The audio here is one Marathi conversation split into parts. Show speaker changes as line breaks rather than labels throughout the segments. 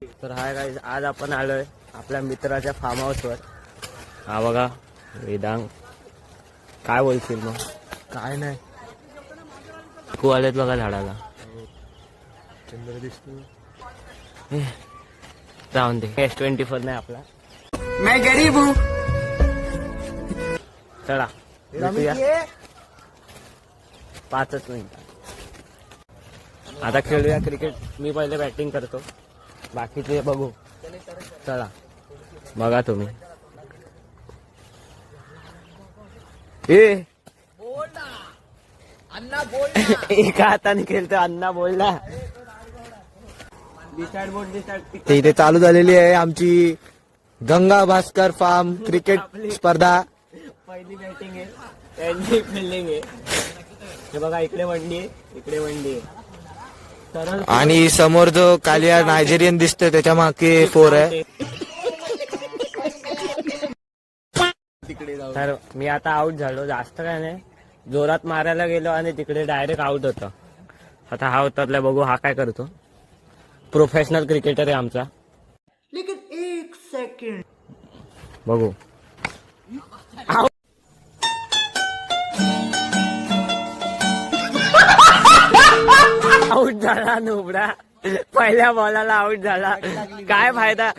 तर हाय गाईज, आज आपण आलोय आपल्या मित्राच्या फार्म हाऊसवर. हा बघा वेदांग, काय बोलशील मग?
काय नाही,
तू आलेत बघा झाडाला.
चंद्र दिसतो.
राहून दे, S24 नाही आपला.
मैं गरीब हूँ.
चला भेटूया 5 मिनिट. आता खेळूया क्रिकेट. मी पहिले बॅटिंग करतो, बाकीचे बघू. चला बघा तुम्ही. एका हाताने खेळतो. अण्णा बोलला.
ते इथे चालू झालेली आहे आमची गंगा भास्कर फार्म क्रिकेट स्पर्धा.
पहिली बॅटिंग आहे, त्यांची फिल्डिंग आहे. हे बघा, इकडे वंडी आहे, इकडे वंडी आहे. सरळ
आणि समोर जो कालिया नायजेरियन दिसतोय त्याच्या मागे 4 आहे.
तर मी आता आउट झालो. जास्त काय नाही, जोरात मारायला गेलो आणि तिकडे डायरेक्ट आउट होतं. आता हा उतरला, बघू हा काय करतो. प्रोफेशनल क्रिकेटर आहे आमचा.
लेकिन 1 सेकंड
बघू. आउट झाला नुबडा, पहिल्या बॉलाला आउट झाला. काय फायदा.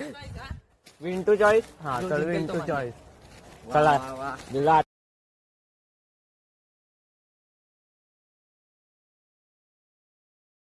विंटू चॉईस. हा तर विंटू चॉईस. चला दिला.